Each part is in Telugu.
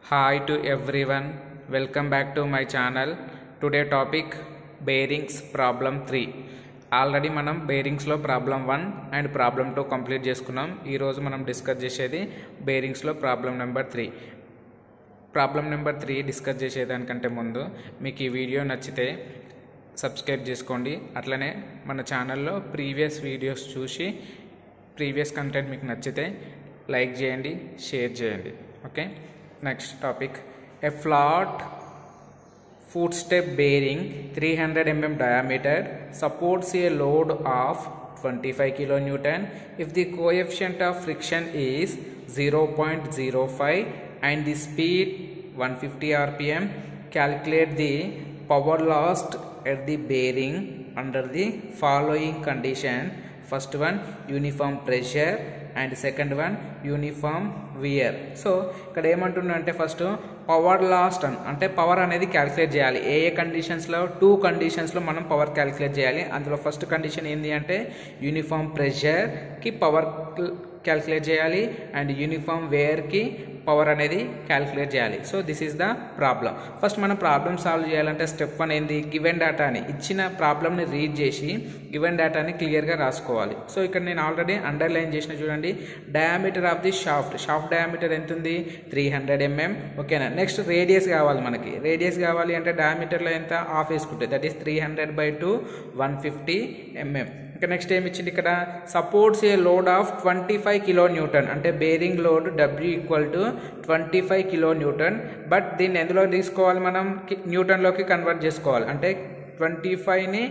Hi to everyone, welcome back to my channel. Today topic bearings problem 3. Already మనం బేరింగ్స్లో ప్రాబ్లం 1 అండ్ ప్రాబ్లం 2 కంప్లీట్ చేసుకున్నాం. ఈరోజు మనం డిస్కస్ చేసేది బేరింగ్స్లో problem number 3. Problem number 3 discuss చేసేదానికంటే ముందు మీకు ఈ వీడియో నచ్చితే సబ్స్క్రైబ్ చేసుకోండి. అట్లనే మన ఛానల్లో ప్రీవియస్ వీడియోస్ చూసి ప్రీవియస్ కంటెంట్ మీకు నచ్చితే లైక్ చేయండి, షేర్ చేయండి. Okay, next topic. A flat footstep bearing 300 mm diameter supports a load of 25 kN if the coefficient of friction is 0.05 and the speed 150 rpm. Calculate the power lost at the bearing under the following condition. First one, uniform pressure, and second one, uniform wear. So ఇక్కడ ఏమంటున్నా అంటే ఫస్ట్ పవర్ లాస్ట్ అంటే పవర్ అనేది క్యాలిక్యులేట్ చేయాలి. ఏ కండిషన్స్లో 2 కండిషన్స్లో మనం పవర్ క్యాలిక్యులేట్ చేయాలి. అందులో ఫస్ట్ కండిషన్ ఏంటి అంటే యూనిఫామ్ ప్రెషర్కి పవర్ క్యాలిక్యులేట్ చేయాలి అండ్ యూనిఫామ్ వేర్కి పవర్ అనేది క్యాలిక్యులేట్ చేయాలి. So this is the problem. First మనం ప్రాబ్లమ్ సాల్వ్ చేయాలంటే స్టెప్ 1 ఏంది, గివెన్ డేటాని ఇచ్చిన ప్రాబ్లమ్ని రీడ్ చేసి గివెన్ డేటాని క్లియర్గా రాసుకోవాలి. సో ఇక్కడ నేను ఆల్రెడీ అండర్లైన్ చేసిన చూడండి, diameter of the shaft diameter ఎంత ఉంది, 300 mm. ఓకేనా, నెక్స్ట్ రేడియస్ కావాలి మనకి. రేడియస్ కావాలి అంటే డయామీటర్లో ఎంత, హాఫ్ వేసుకుంటే దట్ ఈస్ 300/2 150 mm. ఇంకా నెక్స్ట్ ఏమి ఇచ్చింది ఇక్కడ, supports A load of 25 kN అంటే bearing load W equal to 25 kN. But దీన్ని ఎందులో తీసుకోవాలి, మనం న్యూటన్లోకి కన్వర్ట్ చేసుకోవాలి. అంటే 25ని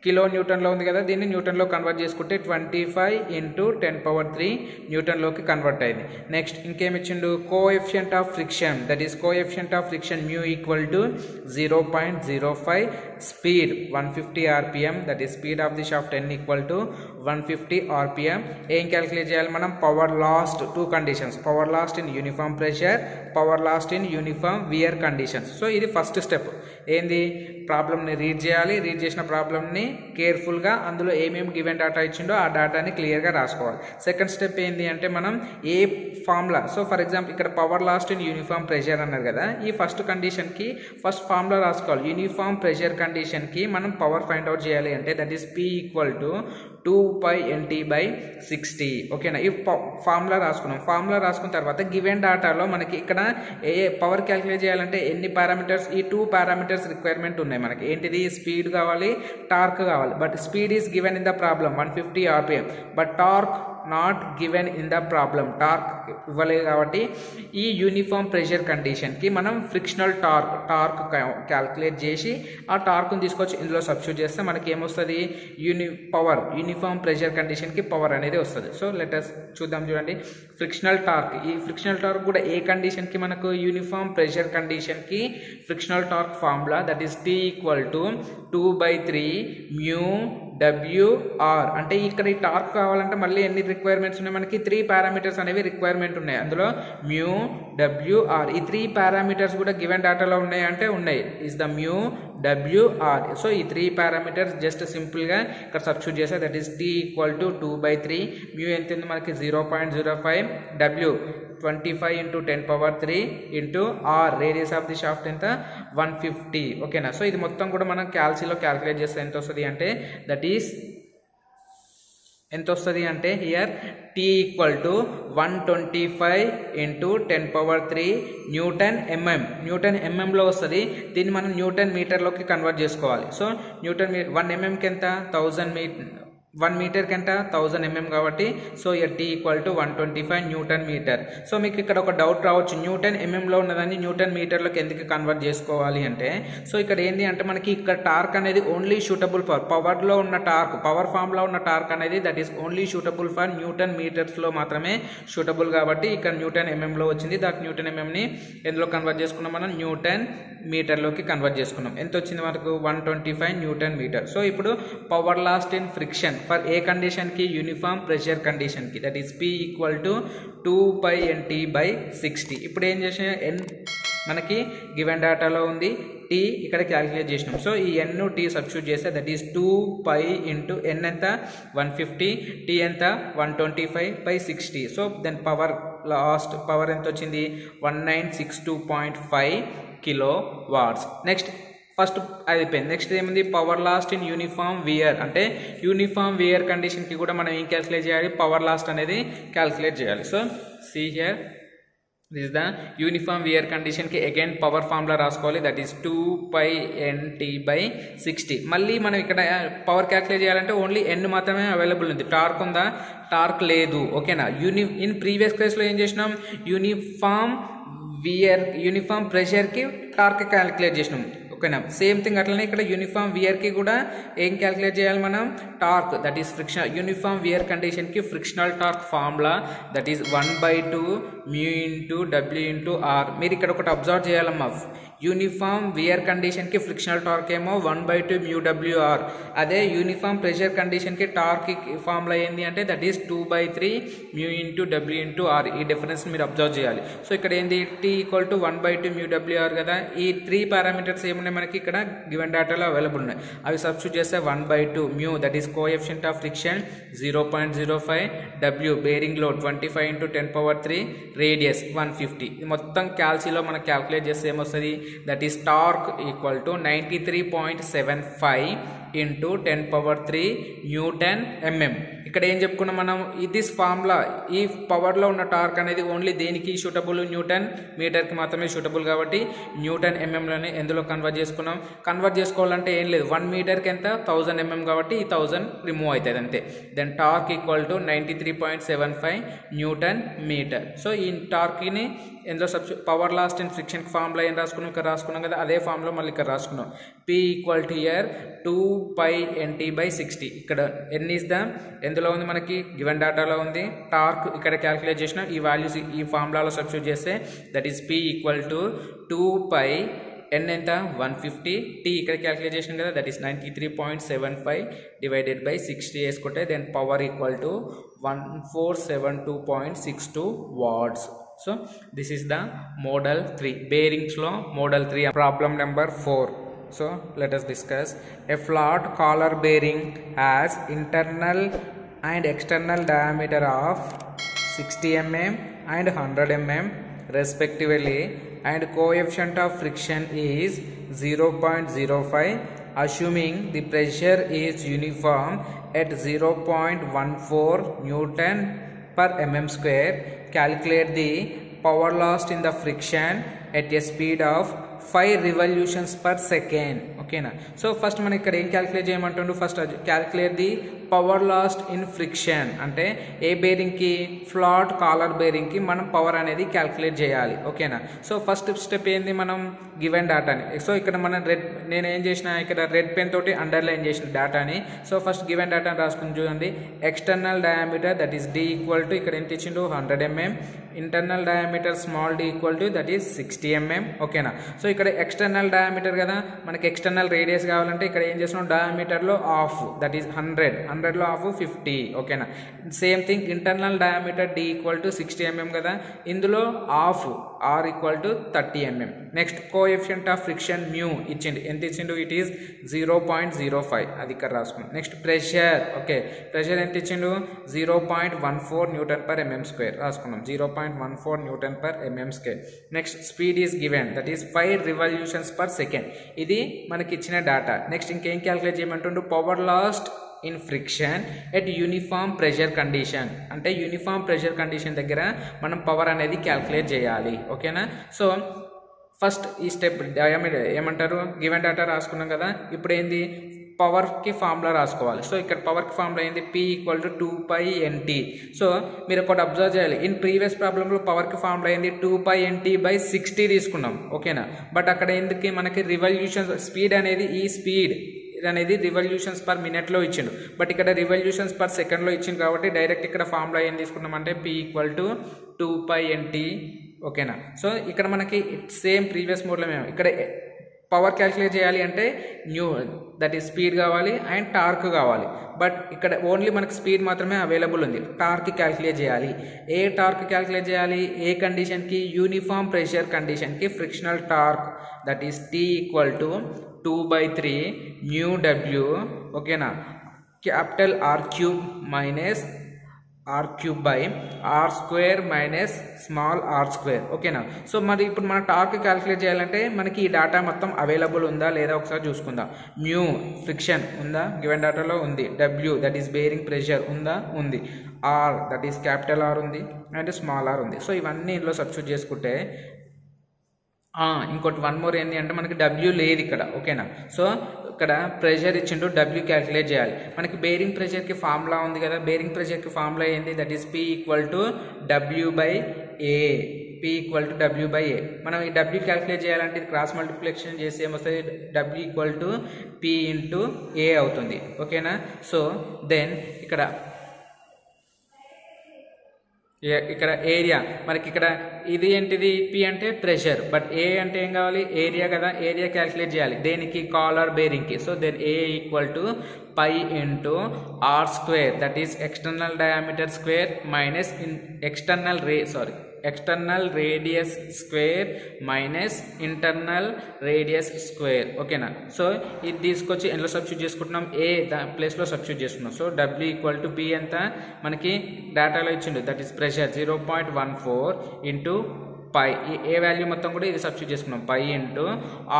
కిలోన్యూటన్లో ఉంది కదా, దీన్ని న్యూటన్లో కన్వర్ట్ చేసుకుంటే 25 × 10⁻³ న్యూటన్లోకి కన్వర్ట్ అయింది. నెక్స్ట్ ఇంకేమిచ్చిండు, coefficient of friction, that is coefficient of friction mu equal to 0.05, speed 150 rpm, that is speed of the shaft n equal to 150 rpm. ఏం క్యాలిక్యులేట్ చేయాలి మనం, power lost 2 conditions, power lost in uniform pressure, power lost in uniform wear conditions. So ఇది ఫస్ట్ స్టెప్. ఏంది, ప్రాబ్లమ్ని రీడ్ చేయాలి. రీడ్ చేసిన ప్రాబ్లమ్ని కేర్ఫుల్గా అందులో ఏమేమి గివెన్ డేటా ఇచ్చిండో ఆ డేటాని క్లియర్గా రాసుకోవాలి. సెకండ్ స్టెప్ ఏంటి అంటే మనం ఏ ఫార్ములా, సో ఫర్ ఎగ్జాంపుల్ ఇక్కడ power lost in uniform pressure అన్నారు కదా, ఈ ఫస్ట్ కండిషన్కి ఫస్ట్ ఫార్ములా రాసుకోవాలి. యూనిఫామ్ ప్రెషర్ కండిషన్కి మనం పవర్ ఫైండ్ అవుట్ చేయాలి అంటే that is P equal to 2π/NT/60. ఓకేనా, ఈ ఫార్ములా రాసుకున్నాం. ఫార్ములా రాసుకున్న తర్వాత గివెన్ డేటాలో మనకి ఇక్కడ ఏ పవర్ క్యాలిక్యులేట్ చేయాలంటే ఎన్ని పారామీటర్స్, ఈ 2 పారామీటర్స్ రిక్వైర్మెంట్ ఉన్నాయి మనకి. ఏంటిది, స్పీడ్ కావాలి, టార్క్ కావాలి. But speed is given in the problem 150 rpm, but torque not given in the problem. Torque ఇవ్వలేదు కాబట్టి ఈ యూనిఫామ్ ప్రెషర్ కండిషన్కి మనం ఫ్రిక్షనల్ టార్క్ క్యాల్కులేట్ చేసి ఆ టార్క్ని తీసుకొచ్చి ఇందులో సబ్స్టిట్యూట్ చేస్తే మనకి ఏమొస్తుంది, యూనిఫామ్ ప్రెషర్ కండిషన్కి పవర్ అనేది వస్తుంది. సో లెటస్ చూద్దాం. చూడండి, ఫ్రిక్షనల్ టార్క్, ఈ ఫ్రిక్షనల్ టార్క్ కూడా ఏ కండిషన్కి మనకు, యూనిఫామ్ ప్రెషర్ కండిషన్కి frictional torque formula that is T equal to 2/3 μWr. అంటే ఇక్కడ ఈ టార్క్ కావాలంటే మళ్ళీ ఎన్ని రిక్వైర్మెంట్స్ ఉన్నాయి మనకి, 3 పారామీటర్స్ అనేవి రిక్వైర్మెంట్ ఉన్నాయి. అందులో μWr, ఈ 3 పారామీటర్స్ కూడా గివెన్ డేటాలో ఉన్నాయి అంటే ఉన్నాయి, ఇస్ ద μWr. సో ఈ 3 పారామీటర్స్ జస్ట్ సింపుల్గా ఇక్కడ సబ్స్టిట్యూట్ చేస్తే that is T equal to 2/3 mu ఎంత ఉంది మనకి 0.05, W 25 × 10⁻³ R, radius of the shaft ఎంత 150. ఓకేనా, సో ఇది మొత్తం కూడా మనం క్యాల్సీలో క్యాల్కులేట్ చేస్తే ఎంత వస్తుంది అంటే దట్ ఈస్ ఎంత వస్తుంది అంటే here T equal to 125 × 10⁻³ Nm. Newton ఎంఎంలో వస్తుంది. దీన్ని మనం న్యూటన్ మీటర్లోకి కన్వర్ట్ చేసుకోవాలి. సో న్యూటన్ 1 mmకి ఎంత, 1000 మీటర్, 1 మీటర్కి ఎంత 1000 mm కాబట్టి so here T equal to 125 newton metre. So మీకు ఇక్కడ ఒక డౌట్ రావచ్చు, న్యూటన్ ఎంఎంలో ఉన్నదాన్ని న్యూటన్ మీటర్లోకి ఎందుకు కన్వర్ట్ చేసుకోవాలి అంటే, సో ఇక్కడ ఏంటి అంటే మనకి ఇక్కడ టార్క్ అనేది ఓన్లీ షూటబుల్ ఫర్ పవర్లో ఉన్న టార్క్, పవర్ ఫామ్లో ఉన్న టార్క్ అనేది that is only suitable for newton మీటర్స్లో మాత్రమే షూటబుల్ కాబట్టి ఇక్కడ న్యూటన్ ఎంఎంలో వచ్చింది. దట్ న్యూటన్ ఎంఎంని ఎందులో కన్వర్ట్ చేసుకున్నాం మనం, న్యూటన్ మీటర్లోకి కన్వర్ట్ చేసుకున్నాం. ఎంత వచ్చింది మనకు, 125 న్యూటన్ మీటర్. సో ఇప్పుడు power lost in friction for a condition की యూనిఫామ్ ప్రెషర్ కండిషన్ की that is P equal to 2π/NT/60. ఇప్పుడు ఏం చేసిన మనకి గివెన్ డేటాలో ఉంది టీ ఇక్కడ క్యాలిక్యులేట్ చేసినాం. సో ఈ ఎన్ టీ సబ్స్టిట్యూట్ చేస్తే దట్ ఈస్ 2π ఇంటూ ఎన్ ఎంత 150, టీ ఎంత 125/60. సో దెన్ లాస్ట్ పవర్ ఎంత వచ్చింది 1962.5 kW. నెక్స్ట్ ఫస్ట్ అయిపోయింది. నెక్స్ట్ ఏముంది power lost in uniform wear, అంటే యూనిఫామ్ వియర్ కండిషన్కి కూడా మనం ఏం క్యాలిక్యులేట్ చేయాలి, పవర్ లాస్ట్ అనేది క్యాలిక్యులేట్ చేయాలి. So see here this is the uniform wear కండిషన్కి అగైన్ పవర్ ఫార్ములా రాసుకోవాలి, దట్ ఈస్ 2πnt/60. మళ్ళీ మనం ఇక్కడ పవర్ క్యాలిక్యులేట్ చేయాలంటే ఓన్లీ ఎన్ మాత్రమే అవైలబుల్ ఉంది, టార్క్ ఉందా, టార్క్ లేదు. ఓకేనా. ఇన్ ప్రీవియస్ కేసులో ఏం చేసినాం, యూనిఫామ్ ప్రెషర్కి టార్క్ క్యాలిక్యులేట్ చేసినాం. ఓకేనా. సేమ్ థింగ్ అట్లనే ఇక్కడ యూనిఫామ్ వియర్కి కూడా ఏం క్యాలిక్యులేట్ చేయాలి మనం, torque, that is friction. Uniform wear కండిషన్కి frictional torque formula that is 1/2 μ into W into R. మీరు ఇక్కడ ఒకటి అబ్జర్వ్ చేయాలమ్మా, యూనిఫామ్ వియర్ కండిషన్కి ఫ్రిక్షనల్ టార్క్ ఏమో 1/2 μWR. అదే యూనిఫామ్ ప్రెషర్ కండిషన్కి టార్క్ ఫార్ములా ఏంటి అంటే that is 2/3 μ into W into R. ఈ డిఫరెన్స్ మీరు అబ్జర్వ్ చేయాలి. సో ఇక్కడ ఏంది T = 1/2 μWR కదా. ఈ 3 పారామీటర్స్ ఏమున్నాయి మనకి ఇక్కడ గివెన్ డేటాలో అవైలబుల్ ఉన్నాయి. అవి సబ్స్టిట్యూట్ చేస్తే 1/2 μ that is coefficient of friction 0.05, W bearing load 25 × 10⁻³ radius 150. ఇది మొత్తం క్యాల్సీలో మనం క్యాల్కులేట్ చేస్తే ఏమొస్తుంది, that is torque equal to 93.75 into 10⁻³ Newton mm. ఇక్కడ ఏం చెప్పుకున్నాం మనం, దిస్ ఫార్ములా ఈ పవర్లో ఉన్న టార్క్ అనేది ఓన్లీ దేనికి సూటబుల్, న్యూటన్ మీటర్కి మాత్రమే సూటబుల్ కాబట్టి న్యూటన్ ఎంఎంలోనే ఎందులో కన్వర్ట్ చేసుకున్నాం. కన్వర్ట్ చేసుకోవాలంటే ఏం లేదు, 1 మీటర్కి ఎంత 1000 mm కాబట్టి ఈ 1000 రిమూవ్ అవుతుంది అంతే. Then torque equal to 93.75 newton metre. So ఈ టార్క్ని ఎందులో power lost and friction formula ఏం రాసుకున్నాం, ఇక్కడ రాసుకున్నాం కదా, అదే ఫార్ములా మళ్ళీ ఇక్కడ రాసుకున్నాం. P equal to hear 2πnt/60. ఇక్కడ ఎన్ ఇస్ ద ఎందులో ఉంది మనకి గివెన్ డేటాలో ఉంది, టార్క్ ఇక్కడ క్యాలిక్యులేట్ చేసిన ఈ వాల్యూస్ ఈ ఫార్ములాలో సబ్స్టిట్యూట్ చేస్తే that is P equal to 2π n ఎంత 150, టీ ఇక్కడ క్యాలిక్యులేట్ చేసినాం కదా దట్ ఈస్ 93.75 / 60 వేసుకుంటే then power equal to 1472.62 watts. So this is the model 3 bearings law model 3. Problem number 4. So let us discuss. A flat collar bearing has internal and external diameter of 60 mm and 100 mm respectively, and coefficient of friction is 0.05. Assuming the pressure is uniform at 0.14 Newton per mm square, calculate the power lost in the friction at a speed of 5 revolutions per second. ఓకేనా. సో ఫస్ట్ మనం ఇక్కడ ఏం క్యాలిక్యులేట్ చేయమంటుండు, first calculate the power lost in friction. అంటే ఏ బేరింగ్కి, ఫ్లాట్ కాలర్ బేరింగ్కి మనం పవర్ అనేది క్యాలిక్యులేట్ చేయాలి. ఓకేనా. సో ఫస్ట్ స్టెప్ ఏంది, మనం గివెన్ డేటాని, సో ఇక్కడ మనం నేను ఏం చేసిన ఇక్కడ రెడ్ పెన్ తోటి అండర్లైన్ చేసిన డేటాని. సో ఫస్ట్ గివెన్ డేటాని రాసుకుని చూడండి. External diameter that is D equal to ఇక్కడ ఎంత ఇచ్చిండు 100 mm, internal diameter small d equal to that is 60 mm. ఓకేనా. సో ఇక్కడ ఎక్స్టర్నల్ డయామీటర్ కదా, మనకి ఎక్స్టర్నల్ రేడియస్ కావాలంటే ఇక్కడ ఏం చేస్తున్నాం, డయామీటర్లో హాఫ్ దట్ ఈస్ 100లో హాఫ్ 50. ఓకేనా. Same thing internal diameter D equal to 60 mm కదా, ఇందులో half R equal to 30 mm. Next coefficient of friction mu ఇచ్చిండు, ఎంత ఇచ్చిండు, ఇట్ ఈస్ 0.05, అది ఇక్కడ రాసుకున్నాం. నెక్స్ట్ ప్రెషర్, ఓకే ప్రెషర్ ఎంత ఇచ్చిండు 0.14 Newton/mm² రాసుకున్నాం, 0.14 Newton/mm². Next speed is given that is 5 revolutions per second. ఇది మనకి ఇచ్చిన డేటా. నెక్స్ట్ ఇంకేం క్యాలిక్యులేట్ చేయమంటుండు, power lost in friction at uniform pressure condition. అంటే యూనిఫామ్ ప్రెషర్ కండిషన్ దగ్గర మనం పవర్ అనేది క్యాలిక్యులేట్ చేయాలి. ఓకేనా. సో ఫస్ట్ ఈ స్టెప్ ఏమంటారు, గివెన్ డేటా రాసుకున్నాం కదా, ఇప్పుడు ఏంది పవర్కి ఫార్ములా రాసుకోవాలి. సో ఇక్కడ పవర్కి ఫార్ములా ఏంది, P equal to 2πnt. So మీరు ఒకటి అబ్జర్వ్ చేయాలి, ఇన్ ప్రీవియస్ ప్రాబ్లంలో పవర్కి ఫార్ములా ఏంది 2πnt/60 తీసుకున్నాం. ఓకేనా. బట్ అక్కడ ఎందుకు మనకి రివల్యూషన్ స్పీడ్ అనేది, ఈ స్పీడ్ అనేది రివల్యూషన్స్ పర్ మినిట్లో ఇచ్చిండు, బట్ ఇక్కడ రివల్యూషన్స్ పర్ సెకండ్లో ఇచ్చిండు కాబట్టి డైరెక్ట్ ఇక్కడ ఫార్ములా ఏం తీసుకున్నామంటే P ఈక్వల్ టు 2πnt. ఓకేనా. సో ఇక్కడ మనకి సేమ్ ప్రీవియస్ మోడ్లో మేము ఇక్కడ పవర్ క్యాలిక్యులేట్ చేయాలి అంటే న్యూ దట్ ఈస్ స్పీడ్ కావాలి అండ్ టార్క్ కావాలి. బట్ ఇక్కడ ఓన్లీ మనకు స్పీడ్ మాత్రమే అవైలబుల్ ఉంది. టార్క్ క్యాలిక్యులేట్ చేయాలి. ఏ టార్క్ క్యాలిక్యులేట్ చేయాలి? ఏ కండిషన్కి? యూనిఫామ్ ప్రెషర్ కండిషన్కి frictional torque that is T equal to 2/3 new W. ఓకేనా, capital R cube minus R cube by R square minus small r square. ఓకేనా, సో మరి ఇప్పుడు మన టార్క్ క్యాలిక్యులేట్ చేయాలంటే మనకి ఈ డేటా మొత్తం అవైలబుల్ ఉందా లేదా ఒకసారి చూసుకుందాం. మ్యూ ఫ్రిక్షన్ ఉందా? గివెన్ డేటాలో ఉంది. W that is bearing pressure ఉందా? ఉంది. R that is capital R ఉంది అండ్ స్మాల్ r ఉంది. సో ఇవన్నీ ఇందులో సబ్స్టిట్యూట్ చేసుకుంటే ఇంకోటి వన్ మోర్ ఏంటి అంటే మనకి డబ్ల్యూ లేదు ఇక్కడ. ఓకేనా, సో ఇక్కడ ప్రెషర్ ఇచ్చిండు, డబ్ల్యూ క్యాలిక్యులేట్ చేయాలి. మనకి బేరింగ్ ప్రెషర్కి ఫార్ములా ఉంది కదా. బేరింగ్ ప్రెషర్కి ఫార్ములా ఏంటి? That is P equal to W/A. P equal to W/A. మనం ఈ డబ్ల్యూ క్యాలిక్యులేట్ చేయాలంటే ఇది క్రాస్ మల్టిప్లికేషన్ చేసి ఏమొస్తుంది? W equal to P into A అవుతుంది. ఓకేనా, సో దెన్ ఇక్కడ ఏరియా మనకి ఇక్కడ ఇది ఏంటిది? P అంటే ప్రెషర్, బట్ A అంటే ఏం కావాలి? ఏరియా కదా. ఏరియా క్యాలిక్యులేట్ చేయాలి దేనికి? కాలర్ బేరింగ్కి. So then A equal to pi into R square that is external diameter square minus external radius square minus internal radius square. ఓకేనా, సో ఇది తీసుకొచ్చి ఎందులో సబ్స్టిట్యూట్ చేసుకుంటున్నాం? ఏ ప్లేస్లో సబ్స్టిట్యూట్ చేసుకున్నాం. So W equal to P ఎంత మనకి డేటాలో ఇచ్చిండు? That is pressure 0.14 into pi. ఏ వాల్యూ మొత్తం కూడా ఇది సబ్స్టిట్యూట్ చేసుకున్నాం. పై ఇంటూ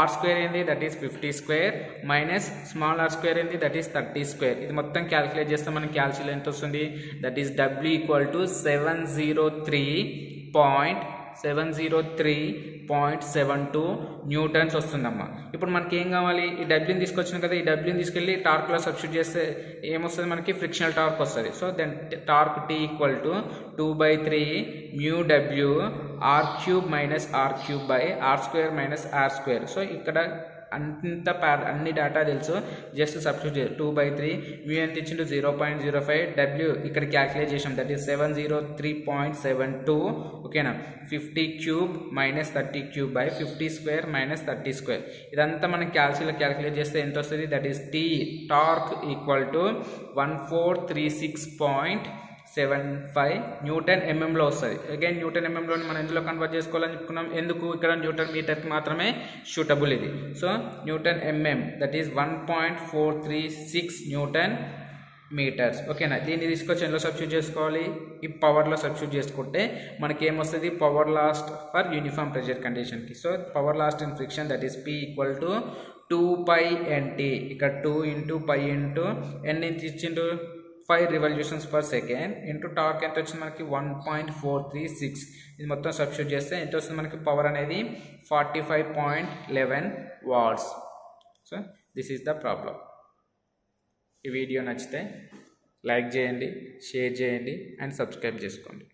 R స్క్వేర్ ఏంది? That is 50 square minus small r square ఏంది? That is 30 square. ఇది మొత్తం క్యాలిక్యులేట్ చేస్తే మనకి క్యాల్కులేట్ ఎంత వస్తుంది? That is W equal to 703.72 newtons వస్తుందమ్మా. ఇప్పుడు మనకి ఏం కావాలి? ఈ డబ్ల్యూని తీసుకొచ్చిన కదా, ఈ డబ్ల్యూని తీసుకెళ్ళి టార్క్లో సబ్స్టిట్యూట్ చేస్తే ఏమొస్తుంది? మనకి ఫ్రిక్షనల్ టార్క్ వస్తుంది. So then torque T equal to 2/3 new W R cube minus R cube by R square minus R square. So ఇక్కడ అన్ని డేటా తెలుసు, జస్ట్ సబ్స్టిట్యూట్ 2/3 మ్యూ ఎంత ఇచ్చిండు? 0.05. డబ్ల్యూ ఇక్కడ క్యాలిక్యులేట్ చేసాం దట్ ఈస్ 703.72. ఓకేనా, 50 cube minus 30 cube by 50 square minus 30 square. ఇదంతా మనం క్యాలిక్యులేట్ చేస్తే ఎంత వస్తుంది? That is T torque equal to 1436.75 newton ఎంఎంలో వస్తుంది. అగైన్ న్యూటన్ ఎంఎంలో మనం ఎందులో కన్వర్ట్ చేసుకోవాలని చెప్పుకున్నాం. ఎందుకు? ఇక్కడ న్యూటన్ మీటర్కి మాత్రమే షూటబుల్ ఇది. So newton MM that is 1.436 newton metres. ఓకేనా, దీన్ని తీసుకొచ్చి ఎందులో సబ్స్టిట్యూట్ చేసుకోవాలి? ఈ పవర్లో సబ్స్టిట్యూట్ చేసుకుంటే మనకి ఏమొస్తుంది? Power lost for uniform pressure కండిషన్కి. So power lost in friction that is P equal to 2πNT. ఇక్కడ 2 ఇంటూ పై ఇంటూ ఎన్ ఇచ్చిండు 5 revolutions per second into torque ఎంత వచ్చింది మనకి? 1.436. ఇది మొత్తం సబ్స్టిట్యూట్ చేస్తే ఎంత వస్తుంది మనకి? పవర్ అనేది 45.11 watts. So this is the problem. ఈ వీడియో నచ్చితే లైక్ చేయండి, షేర్ చేయండి అండ్ సబ్స్క్రైబ్ చేసుకోండి.